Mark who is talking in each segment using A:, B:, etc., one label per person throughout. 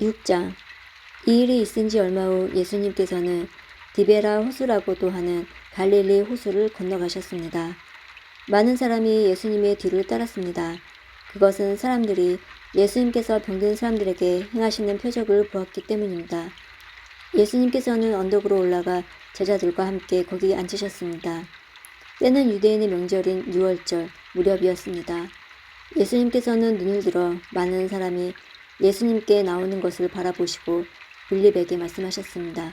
A: 6장. 이 일이 있은 지 얼마 후 예수님께서는 디베라 호수라고도 하는 갈릴리 호수를 건너가셨습니다. 많은 사람이 예수님의 뒤를 따랐습니다. 그것은 사람들이 예수님께서 병든 사람들에게 행하시는 표적을 보았기 때문입니다. 예수님께서는 언덕으로 올라가 제자들과 함께 거기 앉으셨습니다. 때는 유대인의 명절인 유월절 무렵이었습니다. 예수님께서는 눈을 들어 많은 사람이 예수님께 나오는 것을 바라보시고 빌립에게 말씀하셨습니다.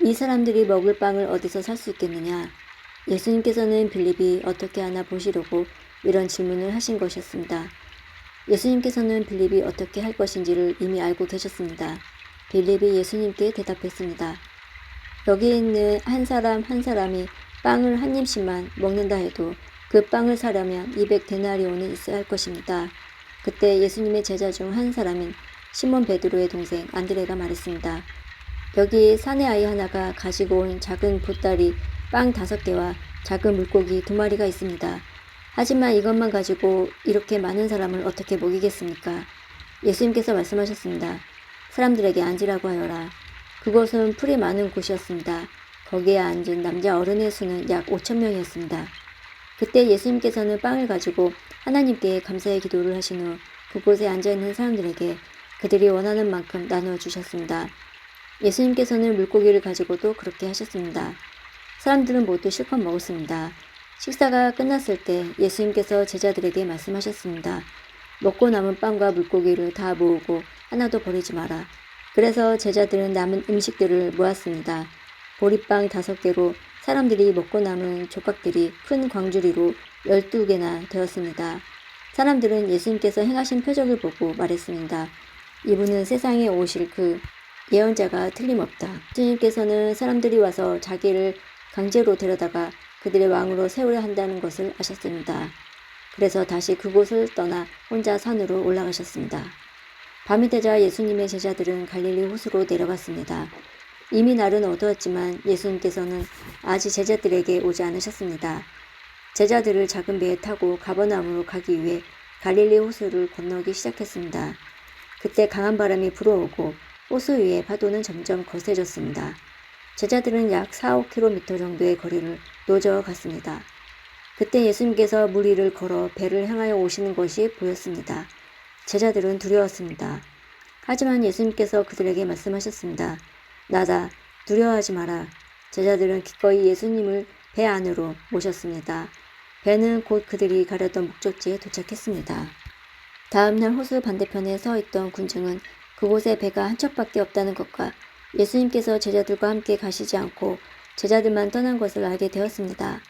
A: 이 사람들이 먹을 빵을 어디서 살 수 있겠느냐? 예수님께서는 빌립이 어떻게 하나 보시려고 이런 질문을 하신 것이었습니다. 예수님께서는 빌립이 어떻게 할 것인지를 이미 알고 계셨습니다. 빌립이 예수님께 대답했습니다. 여기 있는 한 사람 한 사람이 빵을 한 입씩만 먹는다 해도 그 빵을 사려면 200데나리온이 있어야 할 것입니다. 그때 예수님의 제자 중 한 사람인 시몬 베드로의 동생 안드레가 말했습니다. 여기 사내 아이 하나가 가지고 온 작은 보따리 빵 5개와 작은 물고기 2마리가 있습니다. 하지만 이것만 가지고 이렇게 많은 사람을 어떻게 먹이겠습니까? 예수님께서 말씀하셨습니다. 사람들에게 앉으라고 하여라. 그곳은 풀이 많은 곳이었습니다. 거기에 앉은 남자 어른의 수는 약 5,000명이었습니다. 그때 예수님께서는 빵을 가지고 하나님께 감사의 기도를 하신 후 그곳에 앉아있는 사람들에게 그들이 원하는 만큼 나누어 주셨습니다. 예수님께서는 물고기를 가지고도 그렇게 하셨습니다. 사람들은 모두 실컷 먹었습니다. 식사가 끝났을 때 예수님께서 제자들에게 말씀하셨습니다. 먹고 남은 빵과 물고기를 다 모으고 하나도 버리지 마라. 그래서 제자들은 남은 음식들을 모았습니다. 보리빵 5개로 사람들이 먹고 남은 조각들이 큰 광주리로 12개나 되었습니다. 사람들은 예수님께서 행하신 표적을 보고 말했습니다. 이분은 세상에 오실 그 예언자가 틀림없다. 예수님께서는 사람들이 와서 자기를 강제로 데려다가 그들의 왕으로 세우려 한다는 것을 아셨습니다. 그래서 다시 그곳을 떠나 혼자 산으로 올라가셨습니다. 밤이 되자 예수님의 제자들은 갈릴리 호수로 내려갔습니다. 이미 날은 어두웠지만 예수님께서는 아직 제자들에게 오지 않으셨습니다. 제자들을 작은 배에 타고 가버나움으로 가기 위해 갈릴리 호수를 건너기 시작했습니다. 그때 강한 바람이 불어오고 호수 위의 파도는 점점 거세졌습니다. 제자들은 약 4-5km 정도의 거리를 노저 갔습니다. 그때 예수님께서 물 위를 걸어 배를 향하여 오시는 것이 보였습니다. 제자들은 두려웠습니다. 하지만 예수님께서 그들에게 말씀하셨습니다. 나다, 두려워하지 마라. 제자들은 기꺼이 예수님을 배 안으로 모셨습니다. 배는 곧 그들이 가려던 목적지에 도착했습니다. 다음날 호수 반대편에 서 있던 군중은 그곳에 배가 한 척밖에 없다는 것과 예수님께서 제자들과 함께 가시지 않고 제자들만 떠난 것을 알게 되었습니다.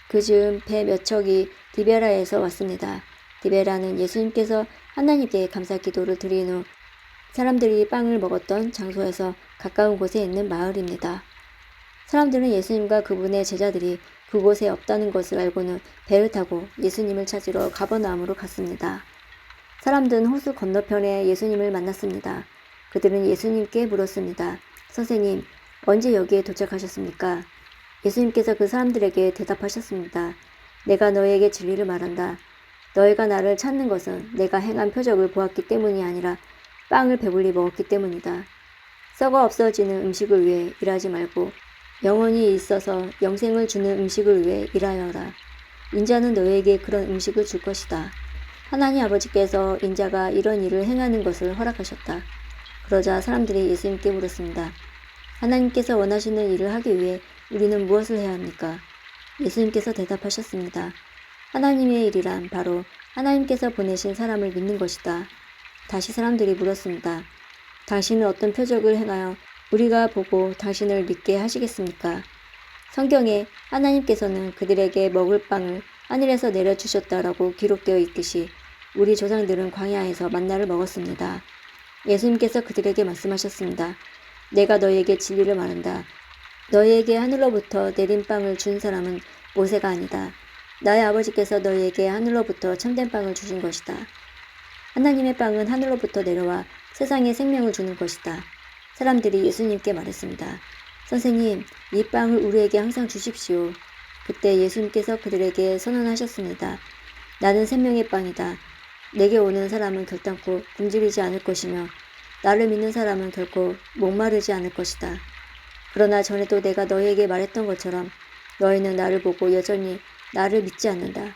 A: 그즈음 배 몇 척이 디베라에서 왔습니다. 디베라는 예수님께서 하나님께 감사 기도를 드린 후 사람들이 빵을 먹었던 장소에서 가까운 곳에 있는 마을입니다. 사람들은 예수님과 그분의 제자들이 그곳에 없다는 것을 알고는 배를 타고 예수님을 찾으러 가버나움으로 갔습니다. 사람들은 호수 건너편에 예수님을 만났습니다. 그들은 예수님께 물었습니다. 선생님, 언제 여기에 도착하셨습니까? 예수님께서 그 사람들에게 대답하셨습니다. 내가 너희에게 진리를 말한다. 너희가 나를 찾는 것은 내가 행한 표적을 보았기 때문이 아니라 빵을 배불리 먹었기 때문이다. 썩어 없어지는 음식을 위해 일하지 말고 영원히 있어서 영생을 주는 음식을 위해 일하여라. 인자는 너희에게 그런 음식을 줄 것이다. 하나님 아버지께서 인자가 이런 일을 행하는 것을 허락하셨다. 그러자 사람들이 예수님께 물었습니다. 하나님께서 원하시는 일을 하기 위해 우리는 무엇을 해야 합니까? 예수님께서 대답하셨습니다. 하나님의 일이란 바로 하나님께서 보내신 사람을 믿는 것이다. 다시 사람들이 물었습니다. 당신은 어떤 표적을 행하여 우리가 보고 당신을 믿게 하시겠습니까? 성경에 하나님께서는 그들에게 먹을 빵을 하늘에서 내려주셨다라고 기록되어 있듯이 우리 조상들은 광야에서 만나를 먹었습니다. 예수님께서 그들에게 말씀하셨습니다. 내가 너희에게 진리를 말한다. 너희에게 하늘로부터 내린 빵을 준 사람은 모세가 아니다. 나의 아버지께서 너희에게 하늘로부터 참된 빵을 주신 것이다. 하나님의 빵은 하늘로부터 내려와 세상에 생명을 주는 것이다. 사람들이 예수님께 말했습니다. 선생님, 이 빵을 우리에게 항상 주십시오. 그때 예수님께서 그들에게 선언하셨습니다. 나는 생명의 빵이다. 내게 오는 사람은 결단코 굶주리지 않을 것이며 나를 믿는 사람은 결코 목마르지 않을 것이다. 그러나 전에도 내가 너희에게 말했던 것처럼 너희는 나를 보고 여전히 나를 믿지 않는다.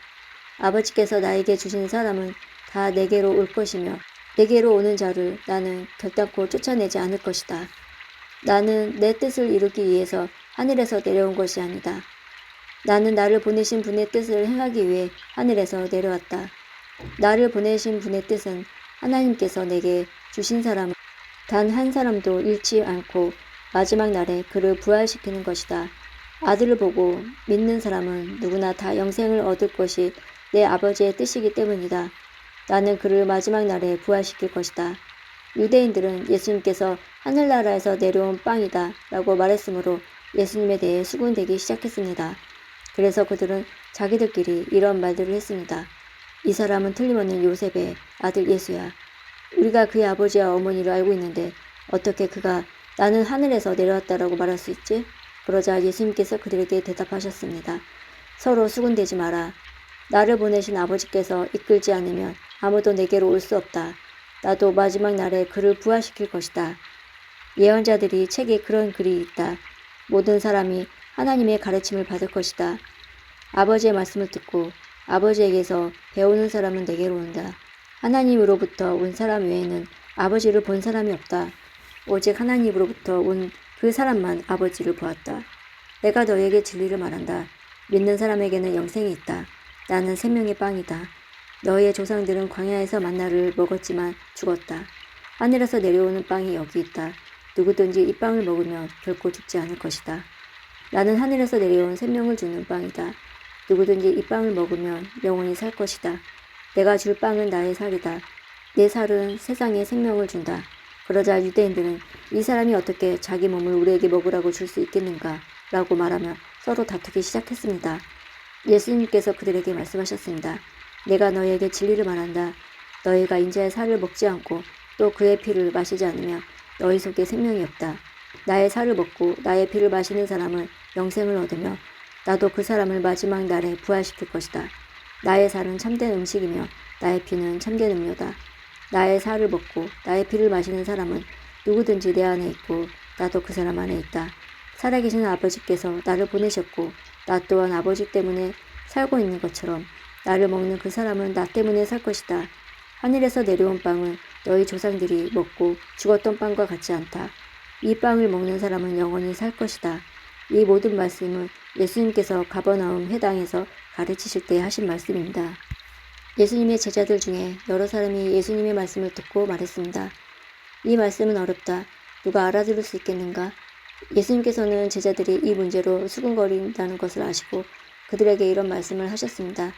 A: 아버지께서 나에게 주신 사람은 다 내게로 올 것이며 내게로 오는 자를 나는 결단코 쫓아내지 않을 것이다. 나는 내 뜻을 이루기 위해서 하늘에서 내려온 것이 아니다. 나는 나를 보내신 분의 뜻을 행하기 위해 하늘에서 내려왔다. 나를 보내신 분의 뜻은 하나님께서 내게 주신 사람을 단 한 사람도 잃지 않고 마지막 날에 그를 부활시키는 것이다. 아들을 보고 믿는 사람은 누구나 다 영생을 얻을 것이 내 아버지의 뜻이기 때문이다. 나는 그를 마지막 날에 부활시킬 것이다. 유대인들은 예수님께서 하늘나라에서 내려온 빵이다 라고 말했으므로 예수님에 대해 수군대기 시작했습니다. 그래서 그들은 자기들끼리 이런 말들을 했습니다. 이 사람은 틀림없는 요셉의 아들 예수야. 우리가 그의 아버지와 어머니를 알고 있는데 어떻게 그가 나는 하늘에서 내려왔다라고 말할 수 있지? 그러자 예수님께서 그들에게 대답하셨습니다. 서로 수군대지 마라. 나를 보내신 아버지께서 이끌지 않으면 아무도 내게로 올 수 없다. 나도 마지막 날에 그를 부활시킬 것이다. 예언자들이 책에 그런 글이 있다. 모든 사람이 하나님의 가르침을 받을 것이다. 아버지의 말씀을 듣고 아버지에게서 배우는 사람은 내게로 온다. 하나님으로부터 온 사람 외에는 아버지를 본 사람이 없다. 오직 하나님으로부터 온 그 사람만 아버지를 보았다. 내가 너에게 진리를 말한다. 믿는 사람에게는 영생이 있다. 나는 생명의 빵이다. 너희의 조상들은 광야에서 만나를 먹었지만 죽었다. 하늘에서 내려오는 빵이 여기 있다. 누구든지 이 빵을 먹으면 결코 죽지 않을 것이다. 나는 하늘에서 내려온 생명을 주는 빵이다. 누구든지 이 빵을 먹으면 영원히 살 것이다. 내가 줄 빵은 나의 살이다. 내 살은 세상에 생명을 준다. 그러자 유대인들은 이 사람이 어떻게 자기 몸을 우리에게 먹으라고 줄 수 있겠는가? 라고 말하며 서로 다투기 시작했습니다. 예수님께서 그들에게 말씀하셨습니다. 내가 너희에게 진리를 말한다. 너희가 인자의 살을 먹지 않고 또 그의 피를 마시지 않으면 너희 속에 생명이 없다. 나의 살을 먹고 나의 피를 마시는 사람은 영생을 얻으며 나도 그 사람을 마지막 날에 부활시킬 것이다. 나의 살은 참된 음식이며 나의 피는 참된 음료다. 나의 살을 먹고 나의 피를 마시는 사람은 누구든지 내 안에 있고 나도 그 사람 안에 있다. 살아계신 아버지께서 나를 보내셨고 나 또한 아버지 때문에 살고 있는 것처럼 나를 먹는 그 사람은 나 때문에 살 것이다. 하늘에서 내려온 빵은 너희 조상들이 먹고 죽었던 빵과 같지 않다. 이 빵을 먹는 사람은 영원히 살 것이다. 이 모든 말씀은 예수님께서 가버나움 회당에서 가르치실 때 하신 말씀입니다. 예수님의 제자들 중에 여러 사람이 예수님의 말씀을 듣고 말했습니다. 이 말씀은 어렵다. 누가 알아들을 수 있겠는가? 예수님께서는 제자들이 이 문제로 수군거린다는 것을 아시고 그들에게 이런 말씀을 하셨습니다.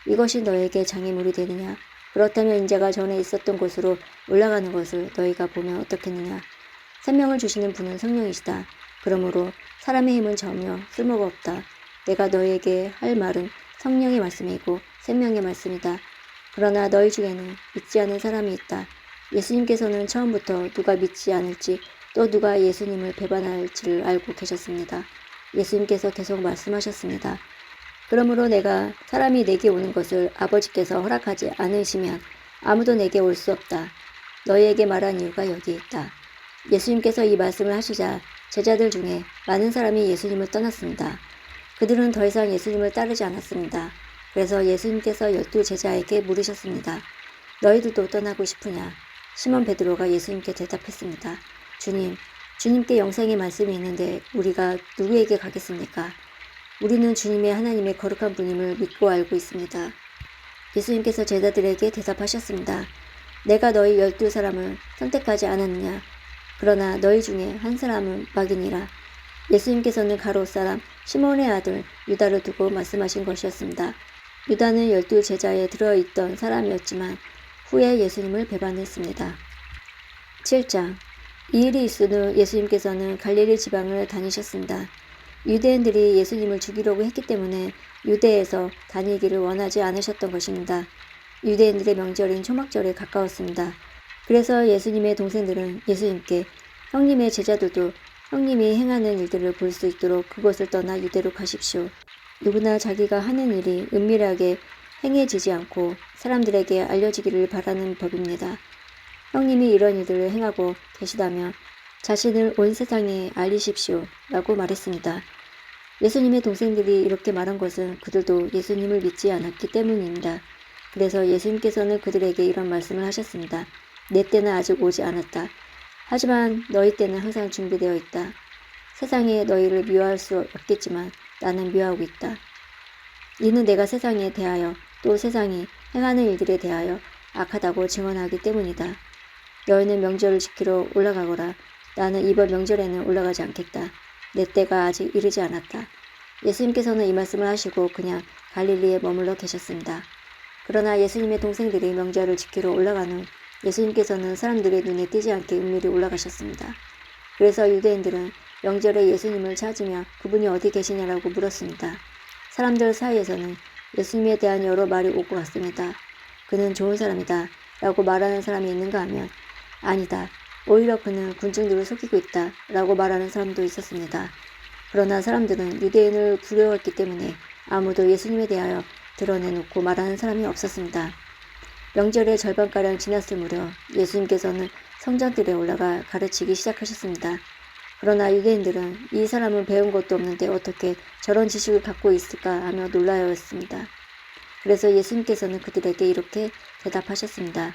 A: 이것이 너에게 장애물이 되느냐? 그렇다면 인자가 전에 있었던 곳으로 올라가는 것을 너희가 보면 어떻겠느냐? 생명을 주시는 분은 성령이시다. 그러므로 사람의 힘은 전혀 쓸모가 없다. 내가 너희에게 할 말은 성령의 말씀이고 생명의 말씀이다. 그러나 너희 중에는 믿지 않는 사람이 있다. 예수님께서는 처음부터 누가 믿지 않을지 또 누가 예수님을 배반할지를 알고 계셨습니다. 예수님께서 계속 말씀하셨습니다. 그러므로 내가 사람이 내게 오는 것을 아버지께서 허락하지 않으시면 아무도 내게 올 수 없다. 너희에게 말한 이유가 여기에 있다. 예수님께서 이 말씀을 하시자 제자들 중에 많은 사람이 예수님을 떠났습니다. 그들은 더 이상 예수님을 따르지 않았습니다. 그래서 예수님께서 12 제자에게 물으셨습니다. 너희들도 떠나고 싶으냐? 시몬 베드로가 예수님께 대답했습니다. 주님, 주님께 영생의 말씀이 있는데 우리가 누구에게 가겠습니까? 우리는 주님의 하나님의 거룩한 분임을 믿고 알고 있습니다. 예수님께서 제자들에게 대답하셨습니다. 내가 너희 12사람을 선택하지 않았느냐? 그러나 너희 중에 한 사람은 마귀니라. 예수님께서는 가롯 사람 시몬의 아들 유다를 두고 말씀하신 것이었습니다. 유다는 12 제자에 들어있던 사람이었지만 후에 예수님을 배반했습니다. 7장 이 일이 있은 후 예수님께서는 갈릴리 지방을 다니셨습니다. 유대인들이 예수님을 죽이려고 했기 때문에 유대에서 다니기를 원하지 않으셨던 것입니다. 유대인들의 명절인 초막절에 가까웠습니다. 그래서 예수님의 동생들은 예수님께 형님의 제자들도 형님이 행하는 일들을 볼 수 있도록 그곳을 떠나 유대로 가십시오. 누구나 자기가 하는 일이 은밀하게 행해지지 않고 사람들에게 알려지기를 바라는 법입니다. 형님이 이런 일들을 행하고 계시다며 자신을 온 세상에 알리십시오 라고 말했습니다. 예수님의 동생들이 이렇게 말한 것은 그들도 예수님을 믿지 않았기 때문입니다. 그래서 예수님께서는 그들에게 이런 말씀을 하셨습니다. 내 때는 아직 오지 않았다. 하지만 너희 때는 항상 준비되어 있다. 세상에 너희를 미워할 수 없겠지만 나는 미워하고 있다. 이는 내가 세상에 대하여 또 세상이 행하는 일들에 대하여 악하다고 증언하기 때문이다. 너희는 명절을 지키러 올라가거라. 나는 이번 명절에는 올라가지 않겠다. 내 때가 아직 이르지 않았다. 예수님께서는 이 말씀을 하시고 그냥 갈릴리에 머물러 계셨습니다. 그러나 예수님의 동생들이 명절을 지키러 올라간 후 예수님께서는 사람들의 눈에 띄지 않게 은밀히 올라가셨습니다. 그래서 유대인들은 명절에 예수님을 찾으며 그분이 어디 계시냐라고 물었습니다. 사람들 사이에서는 예수님에 대한 여러 말이 오고 갔습니다. 그는 좋은 사람이다 라고 말하는 사람이 있는가 하면 아니다. 오히려 그는 군중들을 속이고 있다 라고 말하는 사람도 있었습니다. 그러나 사람들은 유대인을 두려워했기 때문에 아무도 예수님에 대하여 드러내놓고 말하는 사람이 없었습니다. 명절의 절반가량 지났을 무렵 예수님께서는 성전들에 올라가 가르치기 시작하셨습니다. 그러나 유대인들은 이 사람은 배운 것도 없는데 어떻게 저런 지식을 갖고 있을까 하며 놀라였습니다. 그래서 예수님께서는 그들에게 이렇게 대답하셨습니다.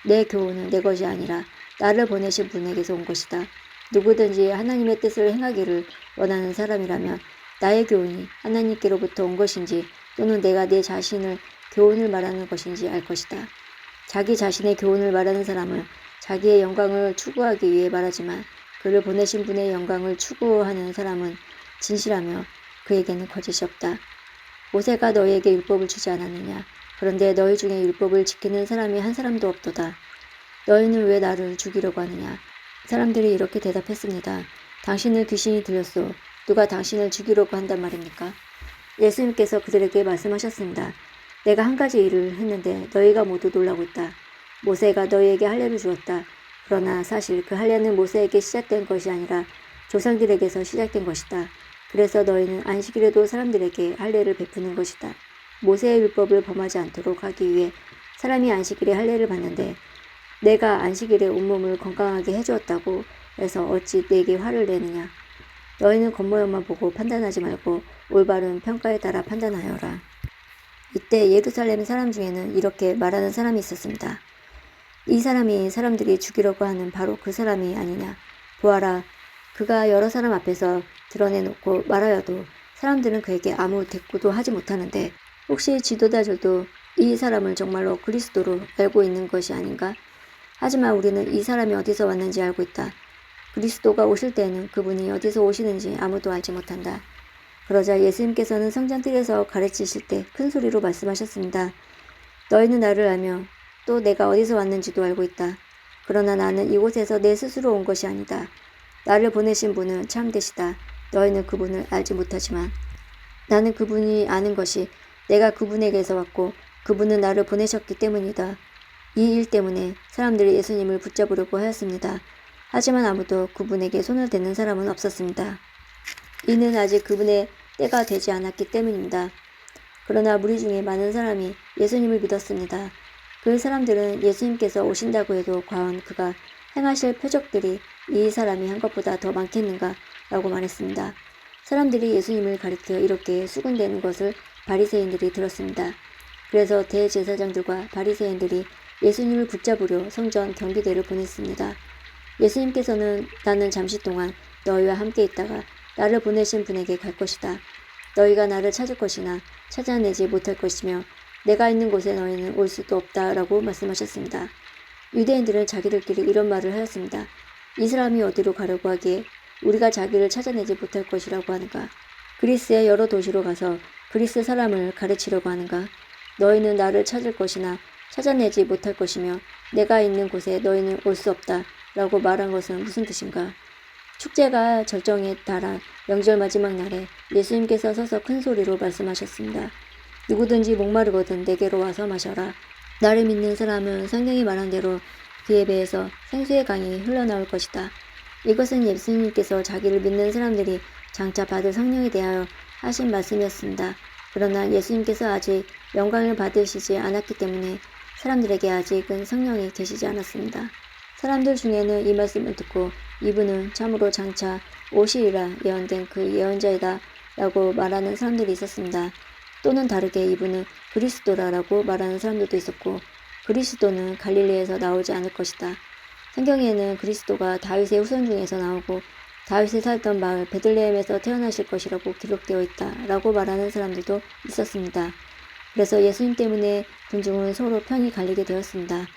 A: 내 교훈은 내 것이 아니라 나를 보내신 분에게서 온 것이다. 누구든지 하나님의 뜻을 행하기를 원하는 사람이라면 나의 교훈이 하나님께로부터 온 것인지 또는 내가 내 자신을 교훈을 말하는 것인지 알 것이다. 자기 자신의 교훈을 말하는 사람은 자기의 영광을 추구하기 위해 말하지만 그를 보내신 분의 영광을 추구하는 사람은 진실하며 그에게는 거짓이 없다. 모세가 너희에게 율법을 주지 않았느냐? 그런데 너희 중에 율법을 지키는 사람이 한 사람도 없도다. 너희는 왜 나를 죽이려고 하느냐? 사람들이 이렇게 대답했습니다. 당신은 귀신이 들렸소. 누가 당신을 죽이려고 한단 말입니까? 예수님께서 그들에게 말씀하셨습니다. 내가 한 가지 일을 했는데 너희가 모두 놀라고 있다. 모세가 너희에게 할례를 주었다. 그러나 사실 그 할례는 모세에게 시작된 것이 아니라 조상들에게서 시작된 것이다. 그래서 너희는 안식일에도 사람들에게 할례를 베푸는 것이다. 모세의 율법을 범하지 않도록 하기 위해 사람이 안식일에 할례를 받는데 내가 안식일에 온몸을 건강하게 해주었다고 해서 어찌 내게 화를 내느냐. 너희는 겉모양만 보고 판단하지 말고 올바른 평가에 따라 판단하여라. 이때 예루살렘 사람 중에는 이렇게 말하는 사람이 있었습니다. 이 사람이 사람들이 죽이려고 하는 바로 그 사람이 아니냐. 보아라. 그가 여러 사람 앞에서 드러내놓고 말하여도 사람들은 그에게 아무 대꾸도 하지 못하는데 혹시 지도자들도 이 사람을 정말로 그리스도로 알고 있는 것이 아닌가? 하지만 우리는 이 사람이 어디서 왔는지 알고 있다. 그리스도가 오실 때에는 그분이 어디서 오시는지 아무도 알지 못한다. 그러자 예수님께서는 성전뜰에서 가르치실 때 큰 소리로 말씀하셨습니다. 너희는 나를 알며 또 내가 어디서 왔는지도 알고 있다. 그러나 나는 이곳에서 내 스스로 온 것이 아니다. 나를 보내신 분은 참되시다. 너희는 그분을 알지 못하지만 나는 그분이 아는 것이 내가 그분에게서 왔고 그분은 나를 보내셨기 때문이다. 이 일 때문에 사람들이 예수님을 붙잡으려고 하였습니다. 하지만 아무도 그분에게 손을 대는 사람은 없었습니다. 이는 아직 그분의 때가 되지 않았기 때문입니다. 그러나 무리 중에 많은 사람이 예수님을 믿었습니다. 그 사람들은 예수님께서 오신다고 해도 과연 그가 행하실 표적들이 이 사람이 한 것보다 더 많겠는가 라고 말했습니다. 사람들이 예수님을 가리켜 이렇게 수군대는 것을 바리새인들이 들었습니다. 그래서 대제사장들과 바리새인들이 예수님을 붙잡으려 성전 경비대를 보냈습니다. 예수님께서는 나는 잠시 동안 너희와 함께 있다가 나를 보내신 분에게 갈 것이다. 너희가 나를 찾을 것이나 찾아내지 못할 것이며 내가 있는 곳에 너희는 올 수도 없다 라고 말씀하셨습니다. 유대인들은 자기들끼리 이런 말을 하였습니다. 이 사람이 어디로 가려고 하기에 우리가 자기를 찾아내지 못할 것이라고 하는가? 그리스의 여러 도시로 가서 그리스 사람을 가르치려고 하는가? 너희는 나를 찾을 것이나 찾아내지 못할 것이며 내가 있는 곳에 너희는 올 수 없다 라고 말한 것은 무슨 뜻인가? 축제가 절정에 달한 명절 마지막 날에 예수님께서 서서 큰 소리로 말씀하셨습니다. 누구든지 목마르거든 내게로 와서 마셔라. 나를 믿는 사람은 성경이 말한 대로 그의 배에서 생수의 강이 흘러나올 것이다. 이것은 예수님께서 자기를 믿는 사람들이 장차 받을 성령에 대하여 하신 말씀이었습니다. 그러나 예수님께서 아직 영광을 받으시지 않았기 때문에 사람들에게 아직은 성령이 계시지 않았습니다. 사람들 중에는 이 말씀을 듣고 이분은 참으로 장차 오시리라 예언된 그 예언자이다 라고 말하는 사람들이 있었습니다. 또는 다르게 이분은 그리스도라라고 말하는 사람들도 있었고, 그리스도는 갈릴리에서 나오지 않을 것이다. 성경에는 그리스도가 다윗의 후손 중에서 나오고 다윗이 살던 마을 베들레헴에서 태어나실 것이라고 기록되어 있다 라고 말하는 사람들도 있었습니다. 그래서 예수님 때문에 군중은 서로 편이 갈리게 되었습니다.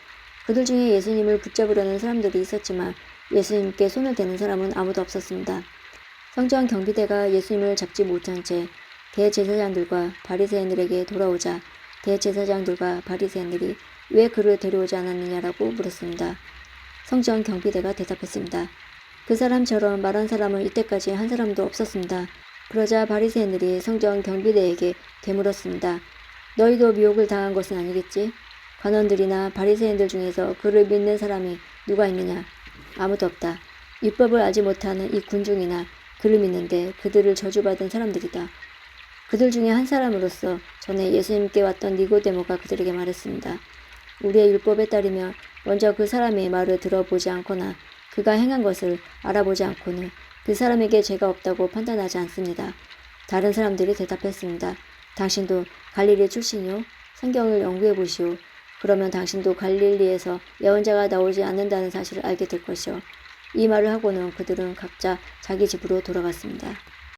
A: 그들 중에 예수님을 붙잡으려는 사람들이 있었지만 예수님께 손을 대는 사람은 아무도 없었습니다. 성전 경비대가 예수님을 잡지 못한 채 대제사장들과 바리새인들에게 돌아오자 대제사장들과 바리새인들이 왜 그를 데려오지 않았느냐라고 물었습니다. 성전 경비대가 대답했습니다. 그 사람처럼 말한 사람은 이때까지 한 사람도 없었습니다. 그러자 바리새인들이 성전 경비대에게 되물었습니다. 너희도 미혹을 당한 것은 아니겠지? 관원들이나 바리새인들 중에서 그를 믿는 사람이 누가 있느냐? 아무도 없다. 율법을 알지 못하는 이 군중이나 그를 믿는데 그들을 저주받은 사람들이다. 그들 중에 한 사람으로서 전에 예수님께 왔던 니고데모가 그들에게 말했습니다. 우리의 율법에 따르면 먼저 그 사람의 말을 들어보지 않거나 그가 행한 것을 알아보지 않고는 그 사람에게 죄가 없다고 판단하지 않습니다. 다른 사람들이 대답했습니다. 당신도 갈릴리 출신이요? 성경을 연구해 보시오. 그러면 당신도 갈릴리에서 예언자가 나오지 않는다는 사실을 알게 될 것이요. 이 말을 하고는 그들은 각자 자기 집으로 돌아갔습니다.